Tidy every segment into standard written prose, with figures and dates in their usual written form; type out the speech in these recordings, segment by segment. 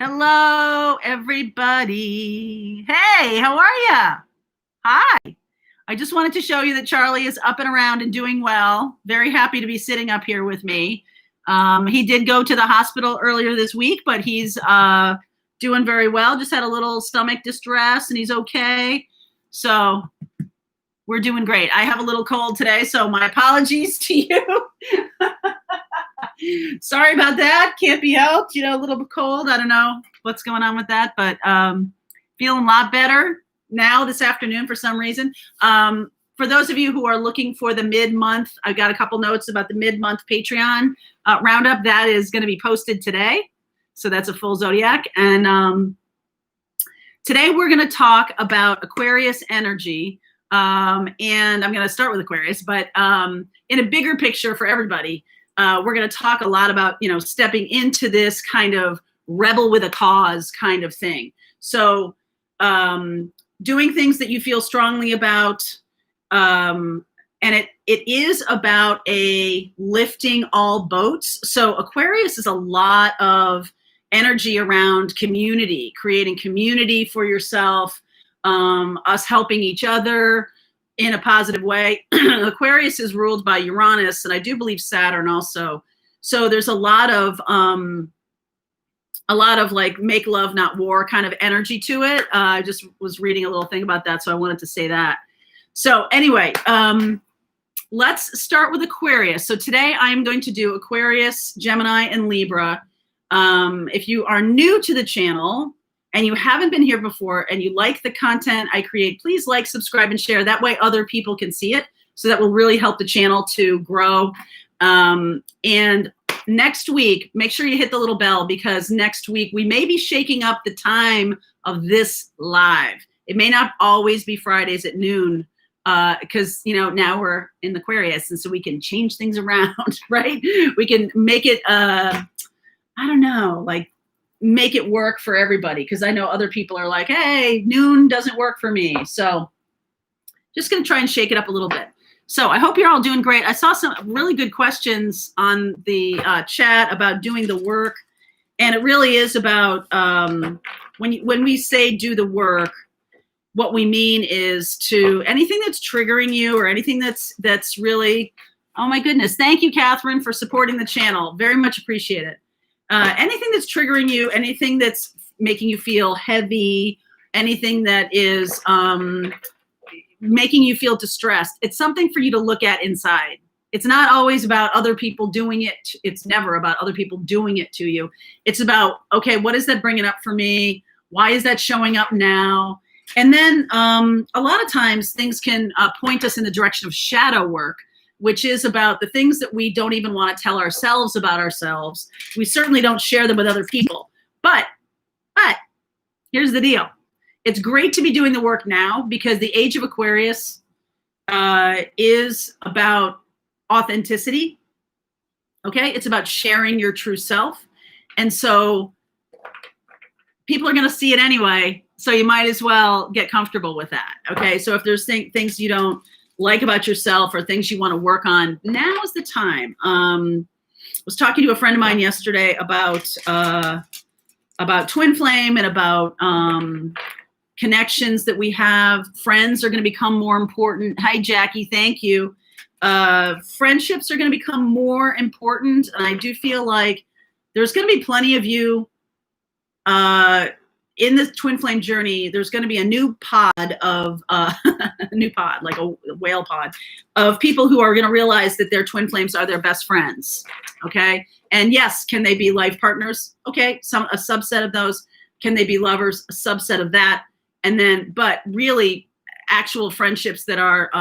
Hello, everybody. Hey, how are you? Hi. I just wanted to show you that Charlie is up and around and doing well. Very happy to be sitting up here with me. He did go to the hospital earlier this week, but he's doing very well. Just had a little stomach distress and he's okay. So we're doing great. I have a little cold today, so my apologies to you. Sorry about that. Can't be helped. A little bit cold. I don't know what's going on with that, but feeling a lot better now this afternoon for some reason. For those of you who are looking for the mid-month, I've got a couple notes about the mid-month Patreon roundup. That is going to be posted today. So that's a full zodiac. And today we're going to talk about Aquarius energy. And I'm going to start with Aquarius, but in a bigger picture for everybody, we're going to talk a lot about, stepping into this kind of rebel with a cause kind of thing. So doing things that you feel strongly about, and it is about a lifting all boats. So Aquarius is a lot of energy around community, creating community for yourself, us helping each other in a positive way. Aquarius is ruled by Uranus, and I do believe Saturn also. So there's a lot of like make love, not war kind of energy to it. I just was reading a little thing about that, so I wanted to say that. So anyway, let's start with Aquarius. So today I'm going to do Aquarius, Gemini, and Libra. If you are new to the channel, and you haven't been here before and you like the content I create, please like, subscribe, and share. That way other people can see it. So that will really help the channel to grow. And next week, make sure you hit the little bell, because next week we may be shaking up the time of this live. It may not always be Fridays at noon, because, now we're in Aquarius, and so we can change things around, right? We can make it, I don't know, like, make it work for everybody, because I know other people are like, hey, noon doesn't work for me. So just going to try and shake it up a little bit. So I hope you're all doing great. I saw some really good questions on the chat about doing the work. And it really is about when we say do the work, what we mean is to anything that's triggering you, or anything that's really, oh my goodness. Thank you, Catherine, for supporting the channel. Very much appreciate it. Anything that's triggering you, anything that's making you feel heavy, anything that is making you feel distressed, it's something for you to look at inside. It's not always about other people doing it. It's never about other people doing it to you. It's about, okay, what is that bringing up for me? Why is that showing up now? And then a lot of times things can point us in the direction of shadow work, which is about the things that we don't even want to tell ourselves about ourselves. We certainly don't share them with other people. But here's the deal. It's great to be doing the work now, because the age of Aquarius is about authenticity. Okay? It's about sharing your true self. And so people are going to see it anyway. So you might as well get comfortable with that. Okay? So if there's things you don't like about yourself, or things you want to work on, now is the time. I was talking to a friend of mine yesterday about twin flame, and about connections that we have. Friends are going to become more important. Hi, Jackie. Thank you. Friendships are going to become more important. And I do feel like there's going to be plenty of you in this twin flame journey. There's going to be a new pod of a new pod, like a whale pod, of people who are going to realize that their twin flames are their best friends. Okay. And yes, can they be life partners? Okay. A subset of those. Can they be lovers? A subset of that. And then, but really actual friendships that are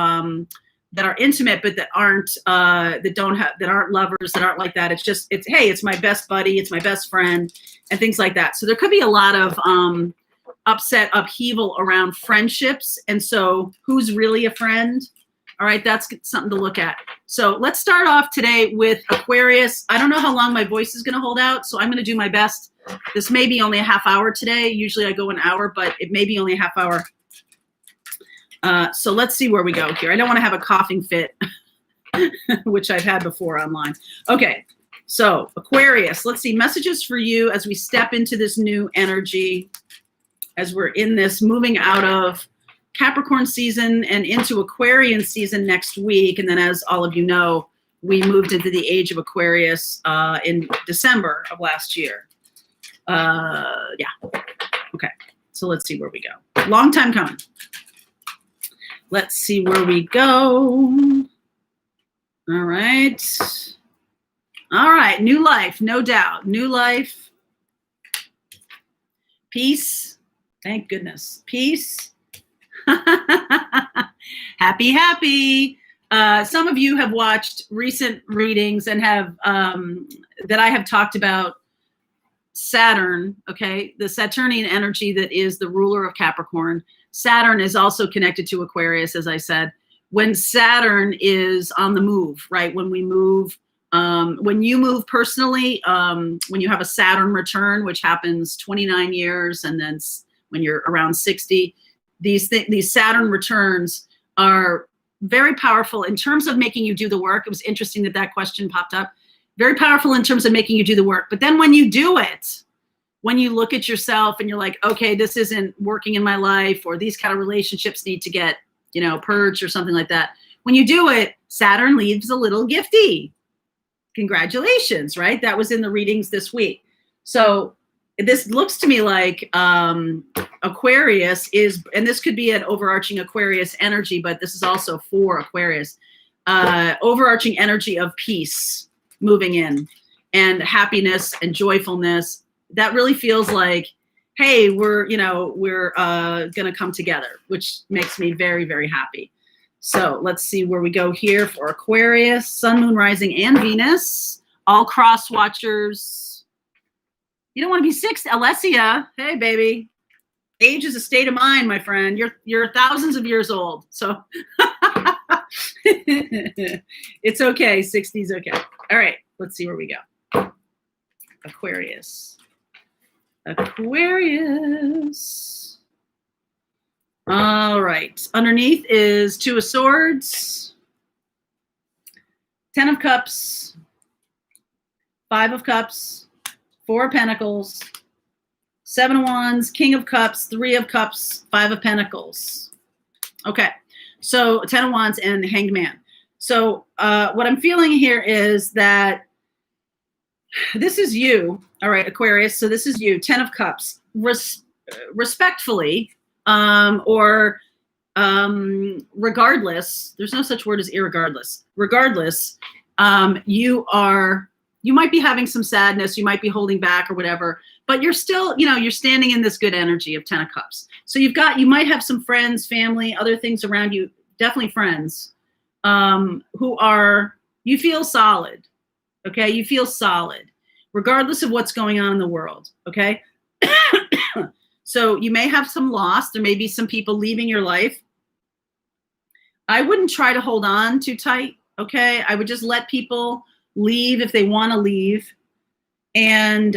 intimate, but that aren't lovers, that aren't like that. Hey, it's my best buddy, it's my best friend, and things like that. So there could be a lot of upheaval around friendships. And so who's really a friend? All right, that's something to look at. So let's start off today with Aquarius. I don't know how long my voice is going to hold out, so I'm going to do my best. This may be only a half hour today. Usually I go an hour, but it may be only a half hour. So let's see where we go here. I don't want to have a coughing fit, which I've had before online. Okay, So Aquarius, let's see, messages for you as we step into this new energy, as we're in this moving out of Capricorn season and into Aquarian season next week. And then, as all of you know, we moved into the age of Aquarius in December of last year. Yeah. Okay. So let's see where we go. Long time coming. Let's see where we go. All right. All right. New life, no doubt. New life. Peace. Thank goodness. Peace. Happy, happy. Some of you have watched recent readings and have that I have talked about Saturn, okay, the Saturnian energy that is the ruler of Capricorn. Saturn is also connected to Aquarius, as I said. When Saturn is on the move, right? When we move, when you move personally, when you have a Saturn return, which happens 29 years, and then when you're around 60, these Saturn returns are very powerful in terms of making you do the work. It was interesting that that question popped up. Very powerful in terms of making you do the work. But then when you do it, when you look at yourself and you're like, okay, this isn't working in my life, or these kind of relationships need to get, purged or something like that. When you do it, Saturn leaves a little gifty. Congratulations, right? That was in the readings this week. So this looks to me like Aquarius is, and this could be an overarching Aquarius energy, but this is also for Aquarius, overarching energy of peace moving in, and happiness and joyfulness. That really feels like, hey, we're going to come together, which makes me very, very happy. So let's see where we go here for Aquarius, Sun, Moon, Rising, and Venus. All cross watchers. You don't want to be 60, Alessia. Hey, baby. Age is a state of mind, my friend. You're thousands of years old. So it's okay. 60's okay. All right. Let's see where we go. Aquarius. Aquarius. All right. Underneath is Two of Swords, 10 of Cups, 5 of Cups, 4 of Pentacles, 7 of Wands, King of Cups, 3 of Cups, 5 of Pentacles. Okay. So 10 of Wands and Hanged Man. So what I'm feeling here is that this is you. All right, Aquarius. So this is you, 10 of Cups. Respectfully, or regardless, there's no such word as irregardless. Regardless, you might be having some sadness, you might be holding back or whatever, but you're still, you're standing in this good energy of 10 of Cups. So you might have some friends, family, other things around you, definitely friends, who you feel solid. Okay. You feel solid regardless of what's going on in the world. Okay. So you may have some loss. There may be some people leaving your life. I wouldn't try to hold on too tight. Okay. I would just let people leave if they want to leave. And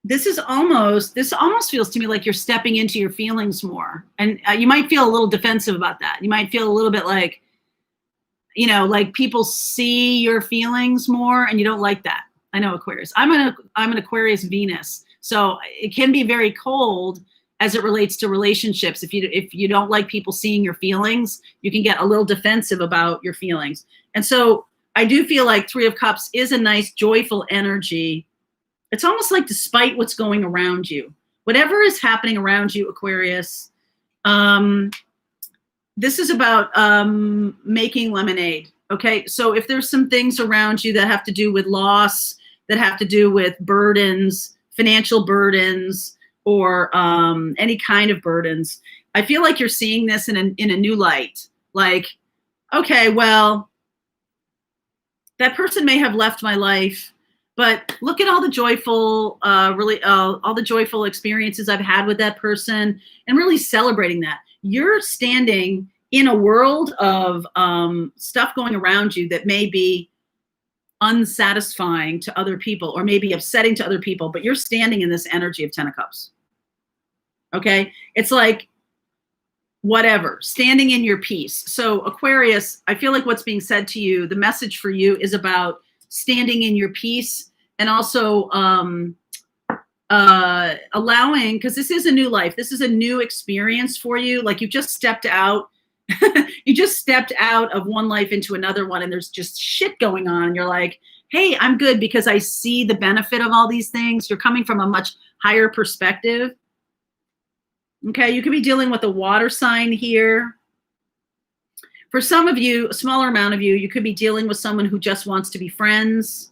this almost feels to me like you're stepping into your feelings more. And you might feel a little defensive about that. You might feel a little bit like, like people see your feelings more, and you don't like that. I know, Aquarius. I'm an Aquarius Venus. So it can be very cold as it relates to relationships. If you don't like people seeing your feelings, you can get a little defensive about your feelings. And so I do feel like 3 of Cups is a nice, joyful energy. It's almost like despite what's going around you, whatever is happening around you, Aquarius, this is about making lemonade. Okay. So if there's some things around you that have to do with loss, that have to do with burdens, financial burdens, or any kind of burdens, I feel like you're seeing this in a new light. Like, okay, well, that person may have left my life, but look at all the joyful, all the joyful experiences I've had with that person, and really celebrating that. You're standing in a world of stuff going around you that may be unsatisfying to other people, or maybe upsetting to other people, but you're standing in this energy of 10 of Cups. Okay. It's like whatever, standing in your peace. So Aquarius, I feel like what's being said to you, the message for you is about standing in your peace, and also allowing, because this is a new life. This is a new experience for you. Like you just stepped out. You just stepped out of one life into another one, and there's just shit going on. And you're like, hey, I'm good because I see the benefit of all these things. You're coming from a much higher perspective. Okay, you could be dealing with a water sign here. For some of you, a smaller amount of you, you could be dealing with someone who just wants to be friends.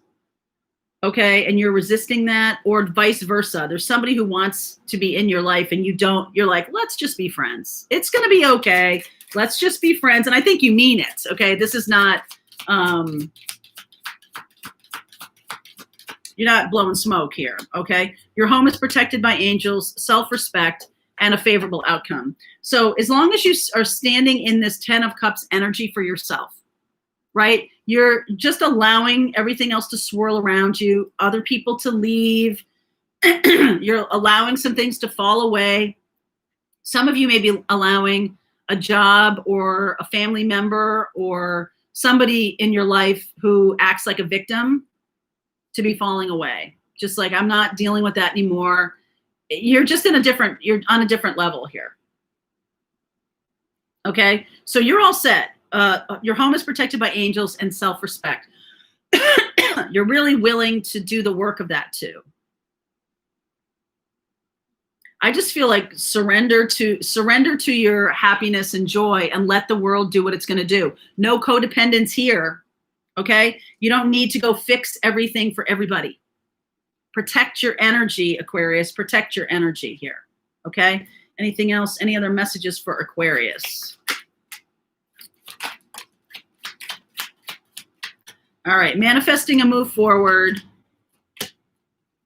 Okay, and you're resisting that, or vice versa. There's somebody who wants to be in your life and you don't, you're like, let's just be friends. It's going to be okay. Let's just be friends. And I think you mean it. Okay, this is not, you're not blowing smoke here. Okay, your home is protected by angels, self-respect, and a favorable outcome. So as long as you are standing in this 10 of Cups energy for yourself, right? You're just allowing everything else to swirl around you, other people to leave. You're allowing some things to fall away. Some of you may be allowing a job or a family member or somebody in your life who acts like a victim to be falling away. Just like, I'm not dealing with that anymore. You're just in a different, you're on a different level here. Okay, so you're all set. Your home is protected by angels and self-respect. You're really willing to do the work of that too. I just feel like surrender to your happiness and joy and let the world do what it's going to do. No codependence here. Okay, you don't need to go fix everything for everybody. Protect your energy, Aquarius. Protect your energy here. Okay, anything else? Any other messages for Aquarius? All right, manifesting a move forward.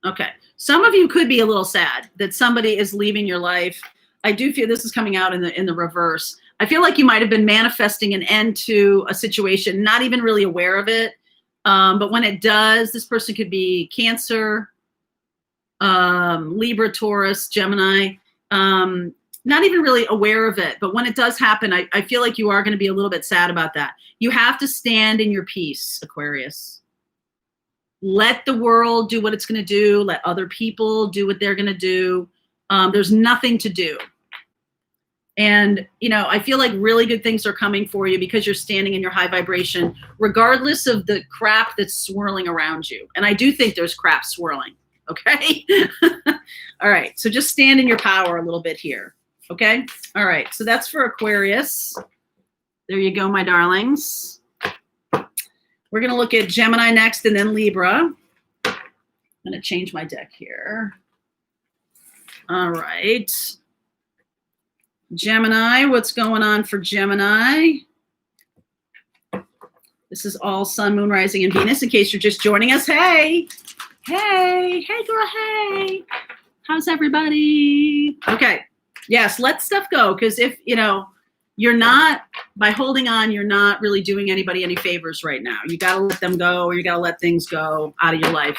Okay, some of you could be a little sad that somebody is leaving your life. I do feel this is coming out in the reverse. I feel like you might have been manifesting an end to a situation, not even really aware of it. But when it does, this person could be Cancer, Libra, Taurus, Gemini, not even really aware of it. But when it does happen, I feel like you are going to be a little bit sad about that. You have to stand in your peace, Aquarius. Let the world do what it's going to do. Let other people do what they're going to do. There's nothing to do. And, you know, I feel like really good things are coming for you because you're standing in your high vibration, regardless of the crap that's swirling around you. And I do think there's crap swirling. Okay. All right. So just stand in your power a little bit here. Okay. All right. So that's for Aquarius. There you go, my darlings. We're going to look at Gemini next and then Libra. I'm going to change my deck here. All right. Gemini, what's going on for Gemini? This is all Sun, Moon, Rising, and Venus. In case you're just joining us, hey. Hey, hey, girl, hey. How's everybody? Okay. Yes, let stuff go. Because if, you know, you're not, by holding on, you're not really doing anybody any favors right now. You got to let them go, or you got to let things go out of your life.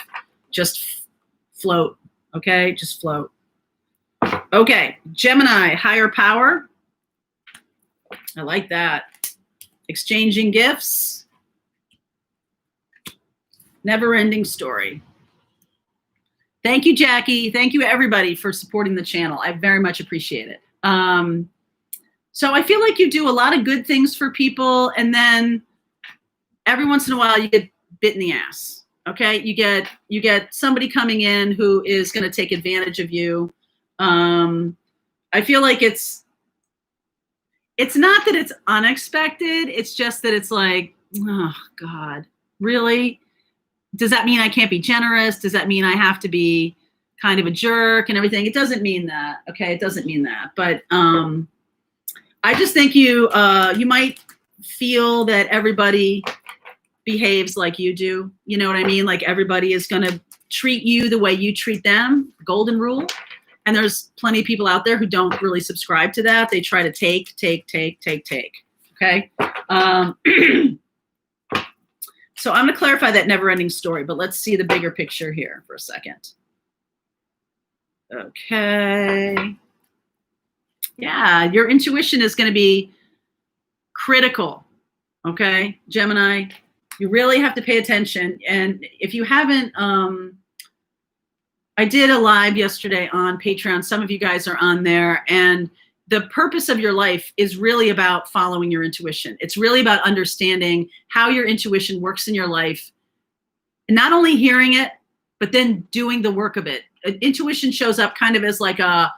Just float. Okay? Just float. Okay. Gemini, higher power. I like that. Exchanging gifts. Never-ending story. Thank you, Jackie. Thank you, everybody, for supporting the channel. I very much appreciate it. So I feel like you do a lot of good things for people, and then every once in a while you get bit in the ass. Okay, you get somebody coming in who is going to take advantage of you. I feel like it's not that it's unexpected. It's just that it's like, oh God, really? Does that mean I can't be generous? Does that mean I have to be kind of a jerk and everything? It doesn't mean that. Okay, it doesn't mean that. But I just think you might feel that everybody behaves like you do. You know what I mean? Like everybody is going to treat you the way you treat them. Golden rule. And there's plenty of people out there who don't really subscribe to that. They try to take. Okay. So I'm going to clarify that never-ending story, but let's see the bigger picture here for a second. Okay. Yeah, your intuition is going to be critical. Okay, Gemini, you really have to pay attention. And if you haven't, I did a live yesterday on Patreon. Some of you guys are on there, and the purpose of your life is really about following your intuition. It's really about understanding how your intuition works in your life, and not only hearing it, but then doing the work of it. Intuition shows up kind of as like a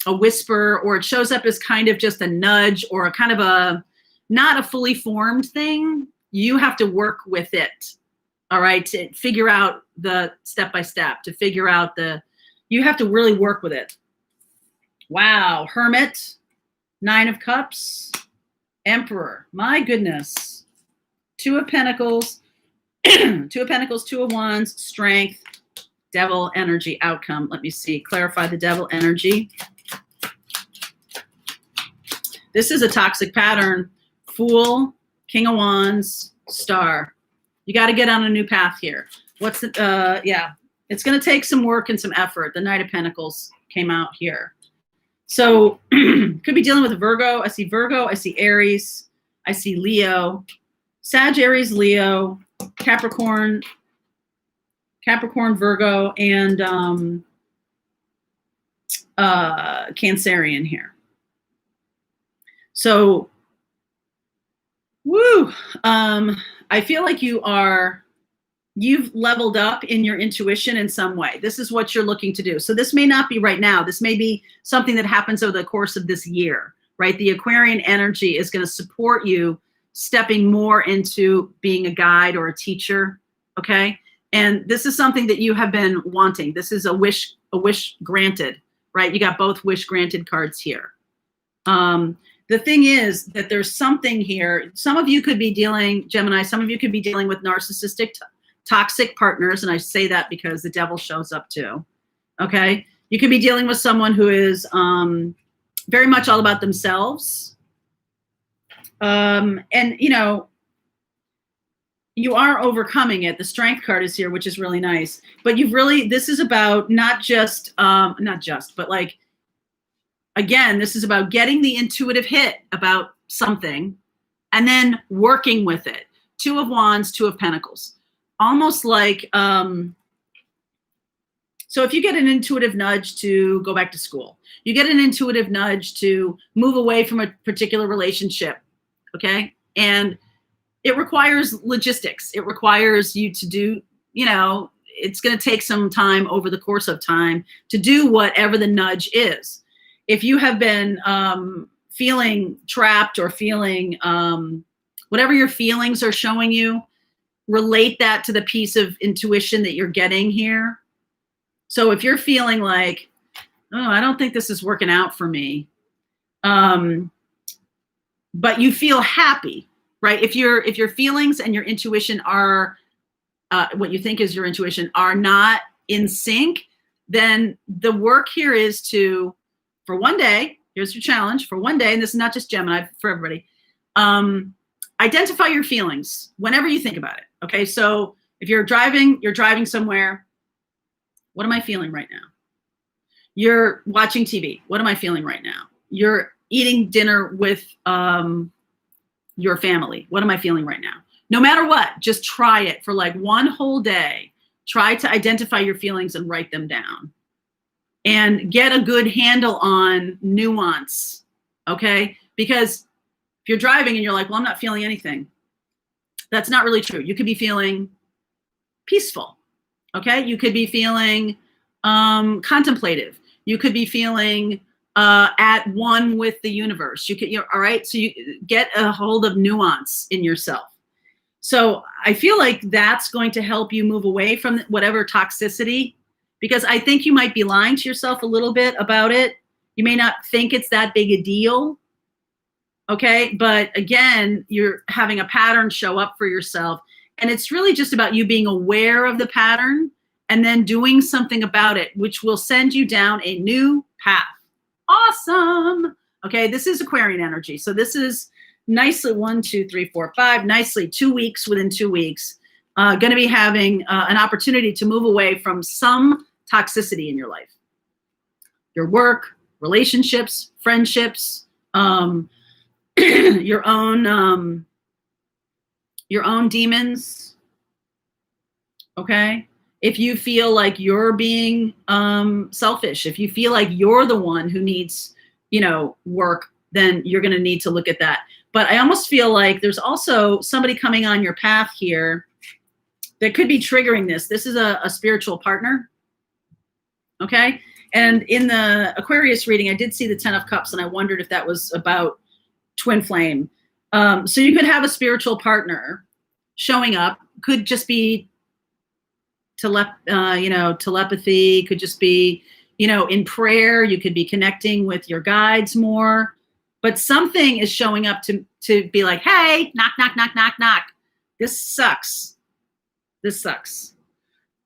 whisper, or it shows up as kind of just a nudge, or a kind of a, not a fully formed thing. You have to work with it. All right, to figure out the step by step, to figure out you have to really work with it. Wow, Hermit, 9 of Cups, Emperor, my goodness. 2 of Pentacles, 2 of Pentacles, 2 of Wands, Strength, Devil energy, outcome. Let me see, clarify the Devil energy. This is a toxic pattern. Fool, King of Wands, Star. You got to get on a new path here. What's the, yeah, it's going to take some work and some effort. The Knight of Pentacles came out here. So could be dealing with a Virgo. I see Virgo. I see Aries. I see Leo. Sag, Aries, Leo, Capricorn, Virgo, and Cancerian here. So, woo. I feel like you've leveled up in your intuition in some way. This is what you're looking to do. So this may not be right now. This may be something that happens over the course of this year, right? The Aquarian energy is going to support you stepping more into being a guide or a teacher, okay? And this is something that you have been wanting. This is a wish granted, right? You got both wish granted cards here. The thing is that there's something here. Some of you could be dealing, Gemini, some of you could be dealing with narcissistic, toxic partners. And I say that because the Devil shows up too. Okay. You could be dealing with someone who is very much all about themselves. And, you know, you are overcoming it. The Strength card is here, which is really nice. But you've really, this is about not just, but like, again, this is about getting the intuitive hit about something and then working with it. 2 of Wands, 2 of Pentacles. Almost like, so if you get an intuitive nudge to go back to school, you get an intuitive nudge to move away from a particular relationship, okay? And it requires logistics. It requires you to do, you know, it's going to take some time over the course of time to do whatever the nudge is. If you have been feeling trapped or feeling whatever your feelings are showing you, relate that to the piece of intuition that you're getting here. So if you're feeling like, oh, I don't think this is working out for me, but you feel happy, right? If your feelings and your intuition are what you think is your intuition are not in sync, then the work here is to, for one day, here's your challenge, for one day, and this is not just Gemini, for everybody, identify your feelings whenever you think about it, okay? So if you're driving somewhere, what am I feeling right now? You're watching TV, what am I feeling right now? You're eating dinner with your family, what am I feeling right now? No matter what, just try it for like one whole day. Try to identify your feelings and write them down. And get a good handle on nuance, okay? Because if you're driving and you're like, well, I'm not feeling anything, that's not really true. You could be feeling peaceful, okay? You could be feeling contemplative. You could be feeling at one with the universe. All right? So you get a hold of nuance in yourself. So I feel like that's going to help you move away from whatever toxicity, because I think you might be lying to yourself a little bit about it. You may not think it's that big a deal, okay? But again, you're having a pattern show up for yourself, and it's really just about you being aware of the pattern and then doing something about it, which will send you down a new path. Awesome. Okay, this is Aquarian energy. So this is nicely 1, 2, 3, 4, 5, nicely 2 weeks within 2 weeks. Going to be having an opportunity to move away from some toxicity in your life, your work, relationships, friendships, your own demons. Okay. If you feel like you're being selfish, if you feel like you're the one who needs, work, then you're going to need to look at that. But I almost feel like there's also somebody coming on your path here that could be triggering this. This is a spiritual partner. Okay. And in the Aquarius reading, I did see the 10 of Cups, and I wondered if that was about twin flame. So you could have a spiritual partner showing up. Could just be telepathy, could just be, in prayer. You could be connecting with your guides more, but something is showing up to be like, hey, knock, knock, knock, knock, knock. This sucks. This sucks.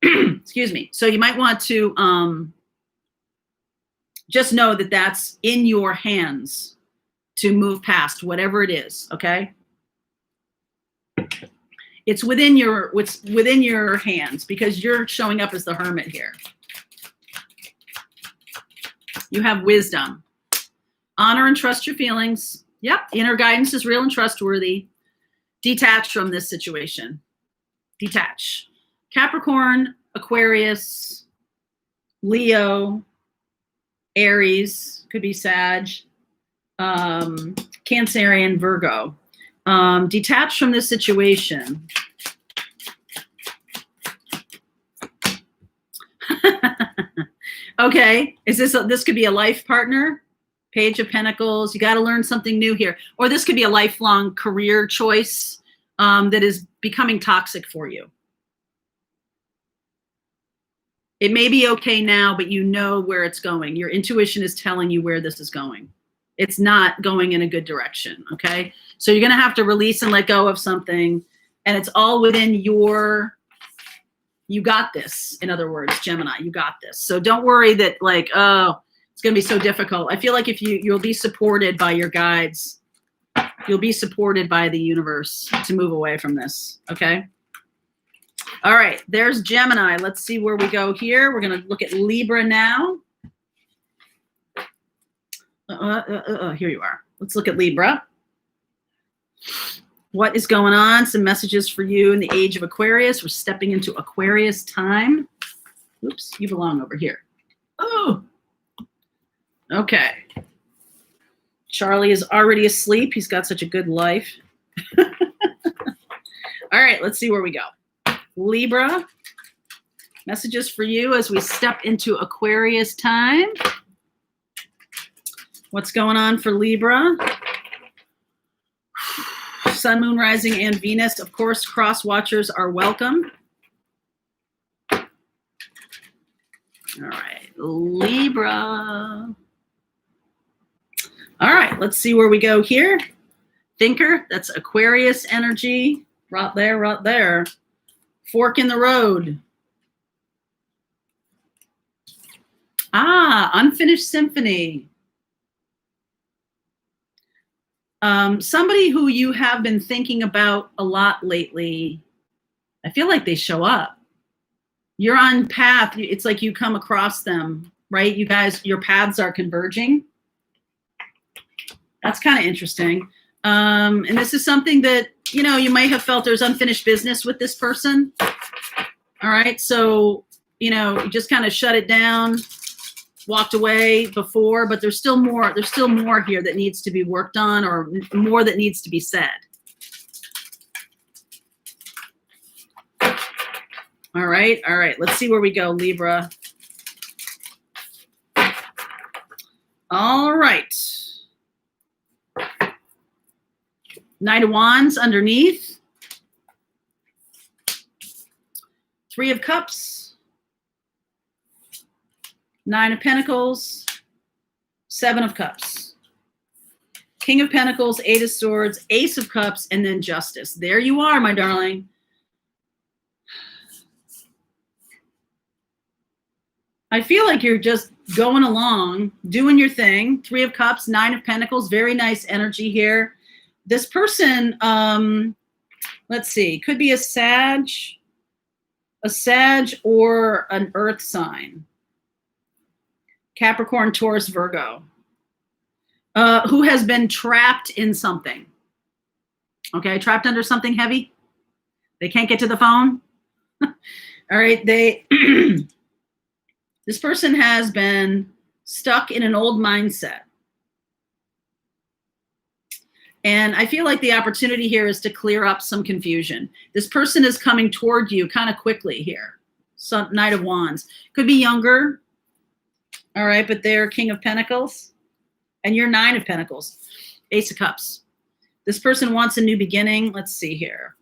Excuse me. So you might want to just know that that's in your hands to move past whatever it is. Okay. It's within your hands, because you're showing up as the Hermit here. You have wisdom. Honor and trust your feelings. Yep. Inner guidance is real and trustworthy. Detach from this situation. Detach. Capricorn, Aquarius, Leo, Aries, could be Sag, Cancerian, Virgo. Detach from this situation. Okay, this could be a life partner, Page of Pentacles. You got to learn something new here. Or this could be a lifelong career choice that is becoming toxic for you. It may be okay now, but you know where it's going. Your intuition is telling you where this is going. It's not going in a good direction, okay? So you're going to have to release and let go of something, and it's all within you got this. In other words, Gemini, you got this. So don't worry that like, oh, it's going to be so difficult. I feel like if you'll be supported by your guides, you'll be supported by the universe to move away from this, okay? All right, there's Gemini. Let's see where we go here. We're going to look at Libra now. Here you are. Let's look at Libra. What is going on? Some messages for you in the age of Aquarius. We're stepping into Aquarius time. Oops, you belong over here. Oh, okay. Charlie is already asleep. He's got such a good life. All right, let's see where we go. Libra, messages for you as we step into Aquarius time. What's going on for Libra? Sun, Moon, Rising, and Venus. Of course, cross watchers are welcome. All right, Libra. All right, let's see where we go here. Thinker, that's Aquarius energy. Right there, right there. Fork in the road. Unfinished symphony. Somebody who you have been thinking about a lot lately, I feel like they show up. You're on path. It's like you come across them, right? You guys, your paths are converging. That's kind of interesting. And this is something that, you might have felt there's unfinished business with this person. All right. So, you just kind of shut it down, walked away before, but there's still more here that needs to be worked on, or more that needs to be said. All right. Let's see where we go, Libra. All right. Knight of Wands underneath. Three of Cups. Nine of Pentacles. Seven of Cups. King of Pentacles, Eight of Swords, Ace of Cups, and then Justice. There you are, my darling. I feel like you're just going along, doing your thing. Three of Cups, Nine of Pentacles, very nice energy here. This person, let's see, could be a Sag or an Earth sign. Capricorn, Taurus, Virgo, who has been trapped in something. Okay, trapped under something heavy. They can't get to the phone. All right, this person has been stuck in an old mindset. And I feel like the opportunity here is to clear up some confusion. This person is coming toward you kind of quickly here. Some Knight of Wands. Could be younger. All right, but they're King of Pentacles. And you're 9 of Pentacles. Ace of Cups. This person wants a new beginning. Let's see here.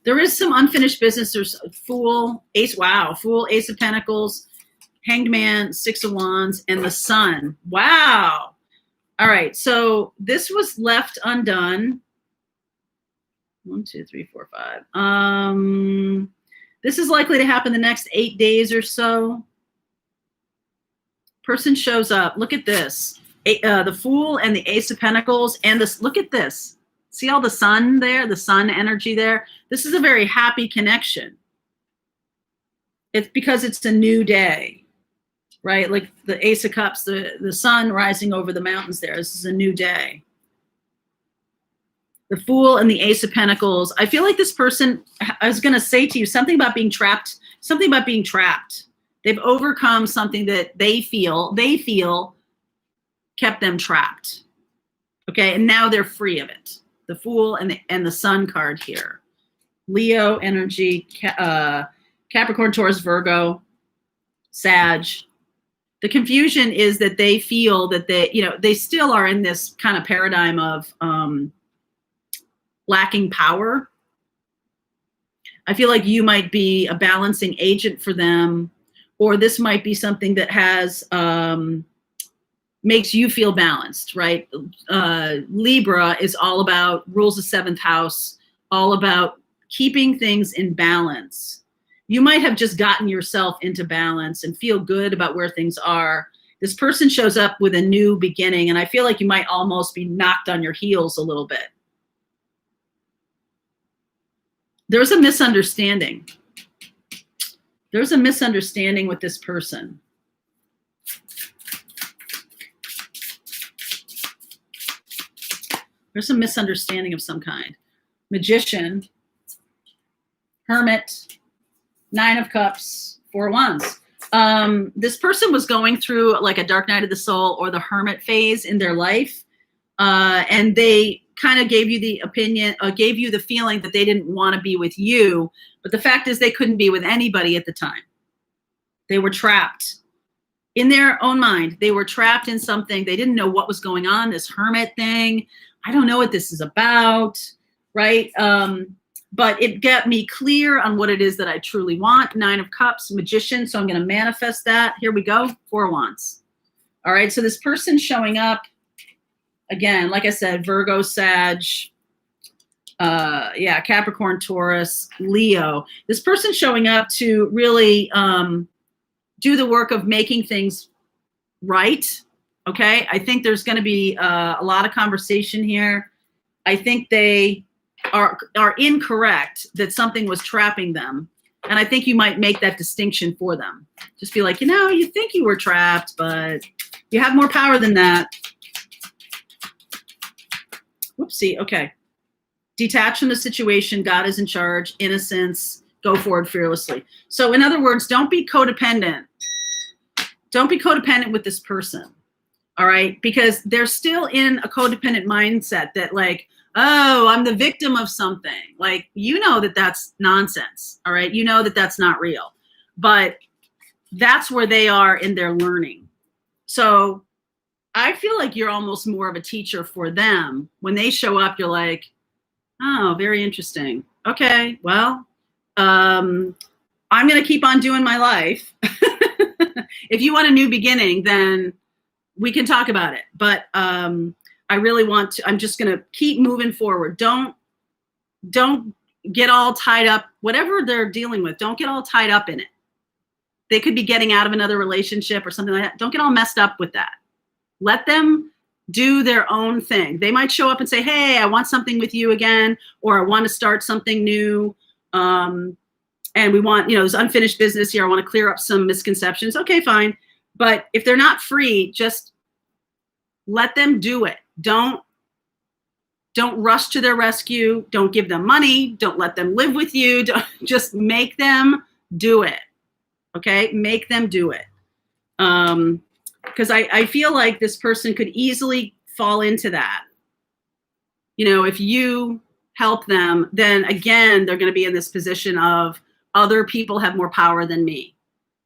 There is some unfinished business. There's Fool, Ace, wow, Fool, Ace of Pentacles, Hanged Man, 6 of Wands, and the Sun. Wow. All right, so this was left undone. 1, 2, 3, 4, 5. This is likely to happen the next 8 days or so. Person shows up. Look at this. The Fool and the Ace of Pentacles, and this. Look at this. See all the sun there, the sun energy there? This is a very happy connection. It's because it's a new day, right? Like the Ace of Cups, the sun rising over the mountains there. This is a new day. The Fool and the Ace of Pentacles. I feel like this person, I was going to say to you, something about being trapped, something about being trapped. They've overcome something that they feel kept them trapped. Okay, and now they're free of it. The Fool and the Sun card here. Leo energy, Capricorn, Taurus, Virgo, Sag. The confusion is that they feel that they still are in this kind of paradigm of lacking power. I feel like you might be a balancing agent for them, or this might be something that has makes you feel balanced, right? Libra is all about rules of 7th house, all about keeping things in balance. You might have just gotten yourself into balance and feel good about where things are. This person shows up with a new beginning, and I feel like you might almost be knocked on your heels a little bit. There's a misunderstanding. There's a misunderstanding with this person. There's a misunderstanding of some kind. Magician, Hermit, 9 of Cups, 4 of Wands. This person was going through like a dark night of the soul or the hermit phase in their life. And they kind of gave you the opinion, gave you the feeling that they didn't want to be with you. But the fact is they couldn't be with anybody at the time. They were trapped in their own mind. They were trapped in something. They didn't know what was going on, this hermit thing. I don't know what this is about, right? But it got me clear on what it is that I truly want. 9 of Cups, Magician, so I'm going to manifest that. Here we go, 4 of Wands. All right, so this person showing up, again, like I said, Virgo, Sag, Capricorn, Taurus, Leo. This person showing up to really do the work of making things right. Okay, I think there's going to be a lot of conversation here. I think they are incorrect that something was trapping them. And I think you might make that distinction for them. Just be like, you think you were trapped, but you have more power than that. Whoopsie, okay. Detach from the situation. God is in charge. Innocence. Go forward fearlessly. So in other words, don't be codependent. Don't be codependent with this person. All right, because they're still in a codependent mindset that like, oh, I'm the victim of something. Like, that that's nonsense. All right, that that's not real. But that's where they are in their learning. So I feel like you're almost more of a teacher for them. When they show up, you're like, oh, very interesting. Okay, well, I'm going to keep on doing my life. If you want a new beginning, then we can talk about it, but I really want to, I'm just going to keep moving forward. Don't get all tied up, whatever they're dealing with, don't get all tied up in it. They could be getting out of another relationship or something like that. Don't get all messed up with that. Let them do their own thing. They might show up and say, hey, I want something with you again, or I want to start something new. and we want, there's unfinished business here. I want to clear up some misconceptions. Okay, fine. But if they're not free, just let them do it. Don't rush to their rescue. Don't give them money. Don't let them live with you. Just make them do it. Okay? Make them do it. Because I feel like this person could easily fall into that. If you help them, then again, they're going to be in this position of other people have more power than me.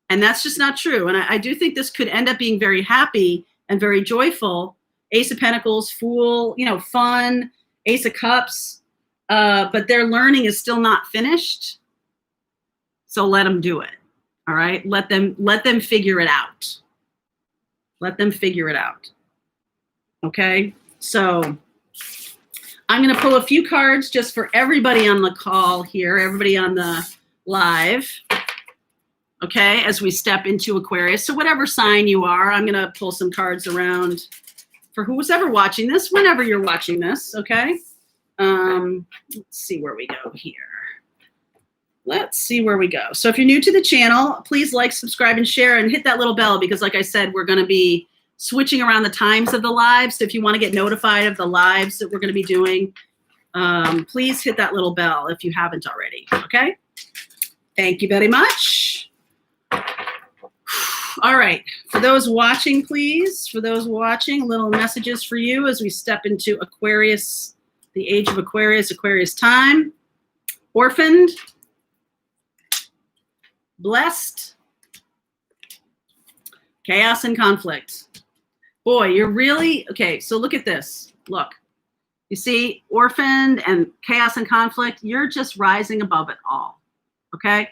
And that's just not true. And I do think this could end up being very happy and very joyful. Ace of Pentacles, Fool, fun, Ace of Cups. But their learning is still not finished. So let them do it. All right. Let them figure it out. Let them figure it out. Okay. So I'm going to pull a few cards just for everybody on the call here, everybody on the live. Okay, as we step into Aquarius. So whatever sign you are, I'm going to pull some cards around for who's ever watching this, whenever you're watching this, okay? Let's see where we go here. Let's see where we go. So if you're new to the channel, please like, subscribe, and share, and hit that little bell because, like I said, we're going to be switching around the times of the lives. So if you want to get notified of the lives that we're going to be doing, please hit that little bell if you haven't already, okay? Thank you very much. All right. For those watching, please, for those watching, little messages for you as we step into Aquarius, the age of Aquarius, Aquarius time. Orphaned, blessed, chaos and conflict. Boy, you're really, okay, so look at this. Look, you see orphaned and chaos and conflict, you're just rising above it all, okay?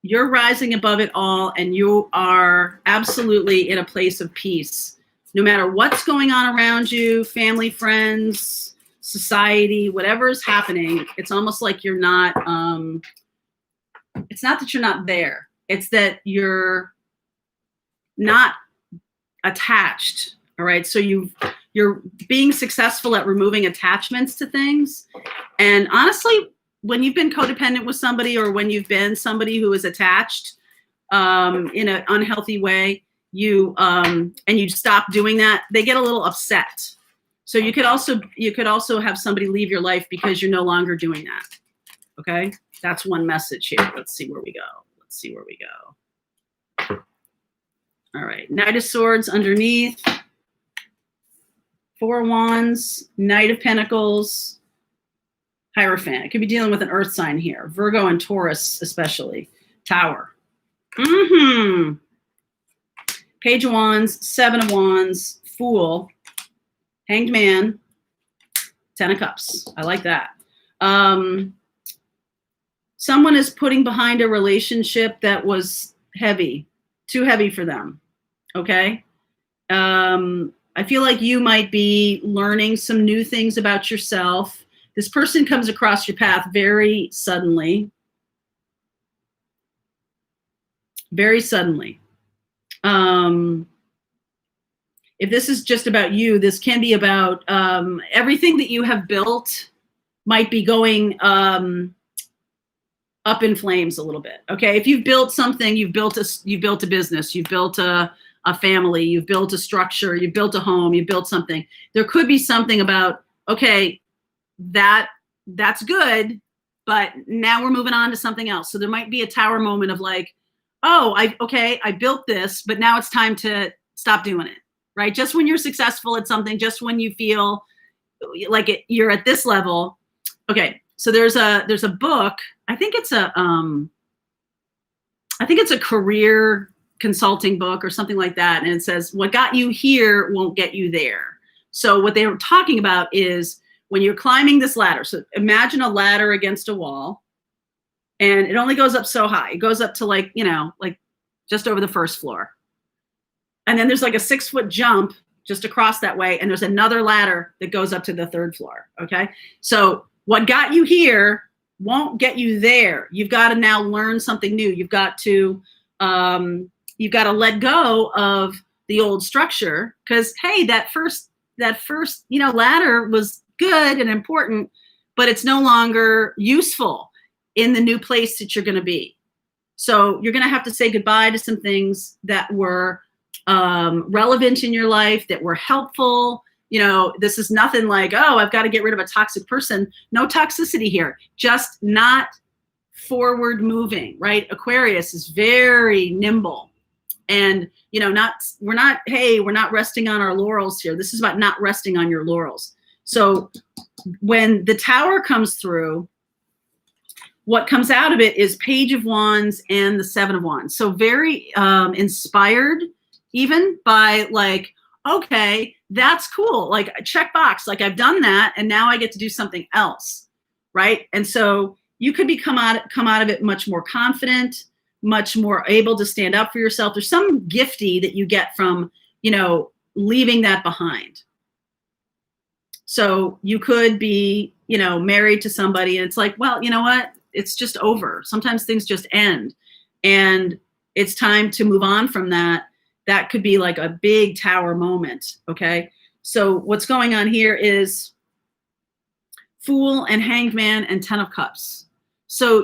You're rising above it all, and you are absolutely in a place of peace. No matter what's going on around you, family, friends, society, whatever is happening, it's almost like you're not, it's not that you're not there. It's that you're not attached, all right? So you're being successful at removing attachments to things. And honestly, when you've been codependent with somebody or when you've been somebody who is attached in an unhealthy way, and you stop doing that, they get a little upset. So you could also have somebody leave your life because you're no longer doing that. Okay, that's one message here. Let's see where we go. Let's see where we go. All right, Knight of Swords underneath, Four of Wands, Knight of Pentacles, Hierophant. It could be dealing with an earth sign here. Virgo and Taurus especially. Tower. Page of Wands, Seven of Wands, Fool, Hanged Man, Ten of Cups. I like that. Someone is putting behind a relationship that was heavy, too heavy for them. Okay? I feel like you might be learning some new things about yourself. This person comes across your path very suddenly. Very suddenly. If this is just about you, this can be about everything that you have built might be going up in flames a little bit. Okay, if you've built something, you've built a business, you've built a family, you've built a structure, you've built a home, you've built something. There could be something about, okay, that's good, but now we're moving on to something else. So there might be a tower moment of like, oh, I built this, but now it's time to stop doing it, right? Just when you're successful at something, just when you feel like you're at this level. Okay, so there's a book. I think it's a career consulting book or something like that, and it says what got you here won't get you there. So what they were talking about is when you're climbing this ladder. So imagine a ladder against a wall, and it only goes up so high. It goes up to like just over the first floor. And then there's like a 6-foot jump just across that way. And there's another ladder that goes up to the 3rd floor. Okay. So what got you here won't get you there. You've got to now learn something new. You've got to let go of the old structure because, hey, that first ladder was good and important, but it's no longer useful in the new place that you're going to be. So you're going to have to say goodbye to some things that were relevant in your life, that were helpful. You know, this is nothing like, oh, I've got to get rid of a toxic person. No toxicity here, just not forward moving, right? Aquarius is very nimble. And, you know, we're not resting on our laurels here. This is about not resting on your laurels. So when the Tower comes through, what comes out of it is Page of Wands and the Seven of Wands. So very inspired even by like, okay, that's cool. Like check box, like I've done that and now I get to do something else, right? And so you could come out of it much more confident, much more able to stand up for yourself. There's some gifty that you get from, you know, leaving that behind. So you could be, you know, married to somebody and it's like, well, you know what? It's just over. Sometimes things just end and it's time to move on from that. That could be like a big Tower moment. Okay. So what's going on here is Fool and Hanged Man and Ten of Cups. So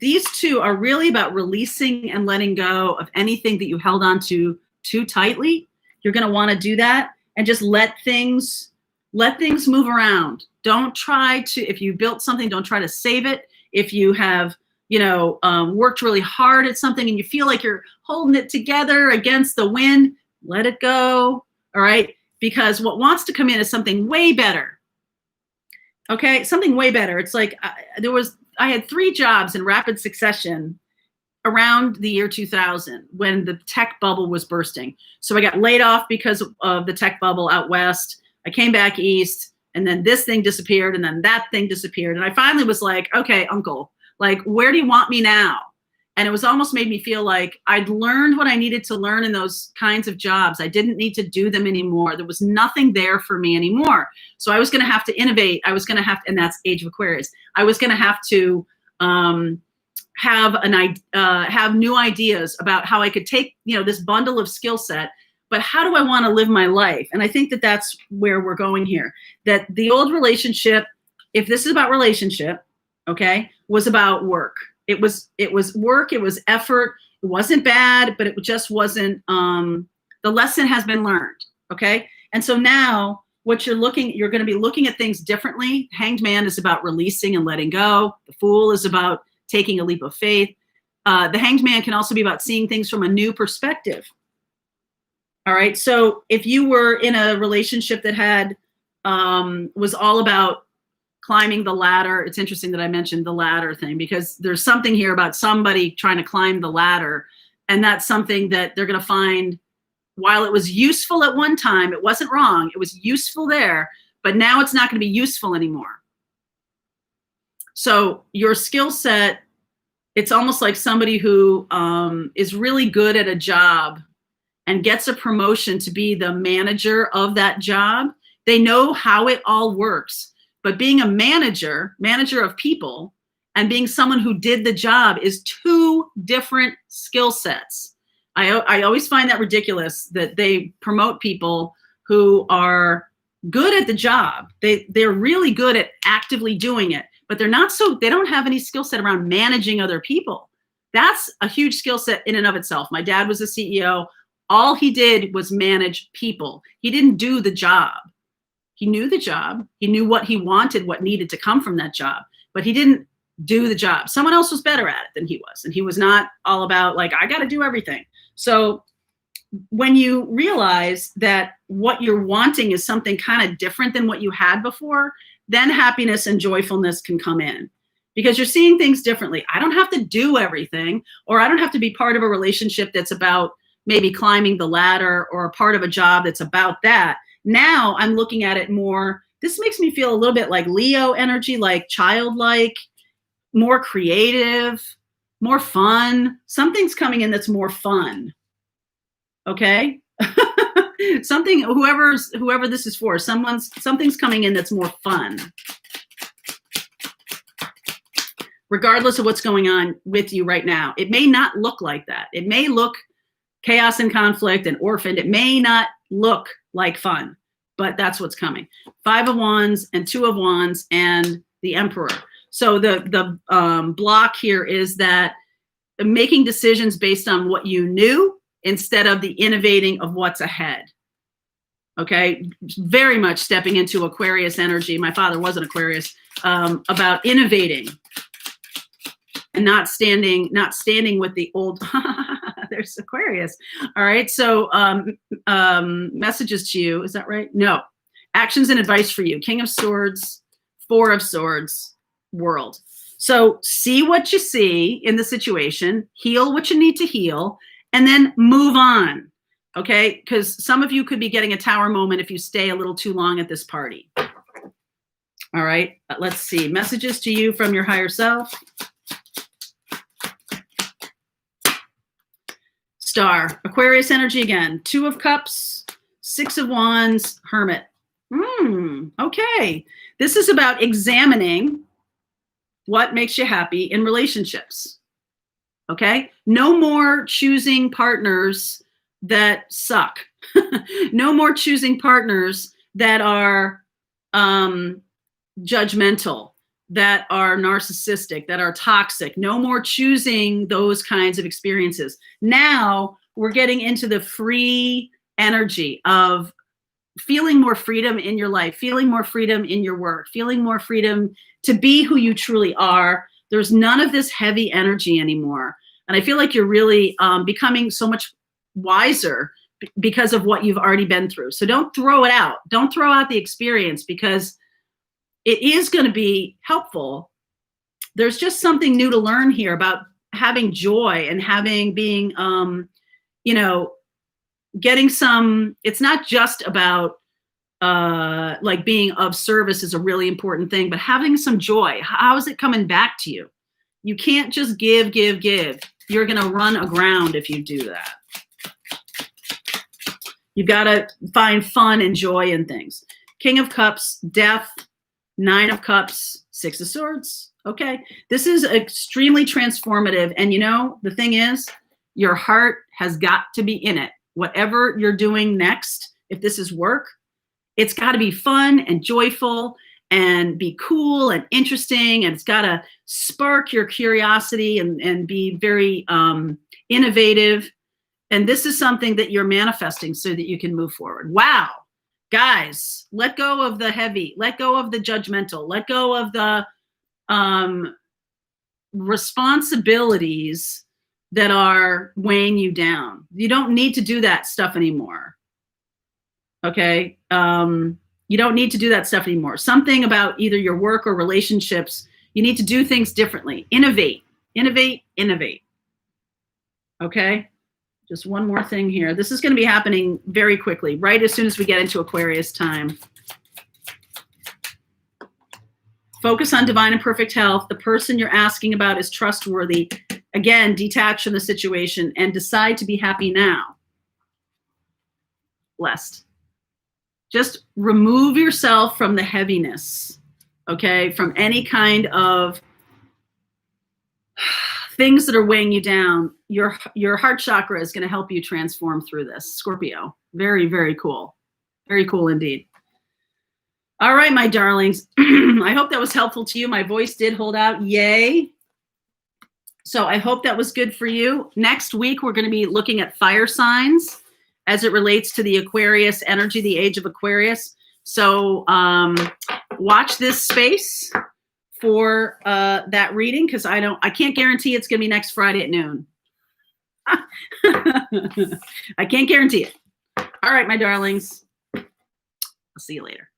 these two are really about releasing and letting go of anything that you held on to too tightly. You're going to want to do that and just let things move around. Don't try to, if you built something, don't try to save it. If you have, you know, worked really hard at something and you feel like you're holding it together against the wind, let it go. All right. Because what wants to come in is something way better. Okay. Something way better. It's like I had 3 jobs in rapid succession around the year 2000 when the tech bubble was bursting. So I got laid off because of the tech bubble out west. I came back east and then this thing disappeared and then that thing disappeared. And I finally was like, okay, uncle, like, where do you want me now? And it was almost made me feel like I'd learned what I needed to learn in those kinds of jobs. I didn't need to do them anymore. There was nothing there for me anymore. So I was going to have to innovate. I was going to have to, and that's Age of Aquarius. I was going to have to have new ideas about how I could take, you know, this bundle of skill set, but how do I want to live my life? And I think that that's where we're going here. That the old relationship, if this is about relationship, okay, was about work. It was work. It was effort. It wasn't bad, but it just wasn't, the lesson has been learned. Okay. And so now what you're going to be looking at things differently. Hanged Man is about releasing and letting go. The Fool is about taking a leap of faith. The Hanged Man can also be about seeing things from a new perspective. All right. So if you were in a relationship that had, was all about climbing the ladder. It's interesting that I mentioned the ladder thing because there's something here about somebody trying to climb the ladder. And that's something that they're going to find, while it was useful at one time, it wasn't wrong. It was useful there, but now it's not going to be useful anymore. So your skill set, it's almost like somebody who is really good at a job and gets a promotion to be the manager of that job. They know how it all works. But being a manager of people, and being someone who did the job is 2 different skill sets. I always find that ridiculous that they promote people who are good at the job. They're really good at actively doing it, but they don't have any skill set around managing other people. That's a huge skill set in and of itself. My dad was a CEO. All he did was manage people. He didn't do the job. He knew the job. He knew what he wanted, what needed to come from that job, but he didn't do the job. Someone else was better at it than he was. And he was not all about like, I got to do everything. So when you realize that what you're wanting is something kind of different than what you had before, then happiness and joyfulness can come in because you're seeing things differently. I don't have to do everything, or I don't have to be part of a relationship that's about maybe climbing the ladder, or a part of a job that's about that. Now I'm looking at it more, this makes me feel a little bit like Leo energy, like childlike, more creative, more fun. Something's coming in that's more fun. Okay? Something, whoever this is for, something's coming in that's more fun. Regardless of what's going on with you right now. It may not look like that. It may look chaos and conflict and orphaned. It may not look like fun, but that's what's coming. 5 of Wands and 2 of Wands and the Emperor. So the block here is that making decisions based on what you knew instead of the innovating of what's ahead. Okay, very much stepping into Aquarius energy. My father was an Aquarius, about innovating and not standing with the old. There's Aquarius. All right, so messages to you. Is that right? No. Actions and advice for you. King of Swords, Four of Swords, World. So see what you see in the situation, heal what you need to heal, and then move on. Okay, because some of you could be getting a tower moment if you stay a little too long at this party. All right, let's see. Messages to you from your higher self. Star, Aquarius energy again. Two of Cups, Six of Wands, Hermit. Okay, this is about examining what makes you happy in relationships. Okay, no more choosing partners that suck. No more choosing partners that are judgmental, that are narcissistic, that are toxic. No more choosing those kinds of experiences. Now we're getting into the free energy of feeling more freedom in your life, feeling more freedom in your work, feeling more freedom to be who you truly are. There's none of this heavy energy anymore. And I feel like you're really becoming so much wiser because of what you've already been through. So don't throw it out. Don't throw out the experience because it is going to be helpful. There's just something new to learn here about having joy and being, getting some, it's not just about like being of service is a really important thing, but having some joy. How is it coming back to you? You can't just give. You're going to run aground if you do that. You've got to find fun and joy in things. King of Cups, Death, Nine of Cups, Six of Swords. Okay. This is extremely transformative. And the thing is, your heart has got to be in it. Whatever you're doing next, if this is work, it's got to be fun and joyful and be cool and interesting. And it's got to spark your curiosity and be very innovative. And this is something that you're manifesting so that you can move forward. Wow. Guys, let go of the heavy, let go of the judgmental, let go of the responsibilities that are weighing you down. You don't need to do that stuff anymore. Okay? You don't need to do that stuff anymore. Something about either your work or relationships, you need to do things differently. Innovate. Okay? Just one more thing here. This is going to be happening very quickly, right as soon as we get into Aquarius time. Focus on divine and perfect health. The person you're asking about is trustworthy. Again, detach from the situation and decide to be happy now. Blessed. Just remove yourself from the heaviness, okay? From any kind of things that are weighing you down. Your heart chakra is going to help you transform through this. Scorpio. Very, very cool. Very cool indeed. All right, my darlings. I hope that was helpful to you. My voice did hold out. Yay. So I hope that was good for you. Next week, we're going to be looking at fire signs as it relates to the Aquarius energy, the age of Aquarius. So watch this space for that reading because I can't guarantee it's going to be next Friday at noon. I can't guarantee it. All right, my darlings. I'll see you later.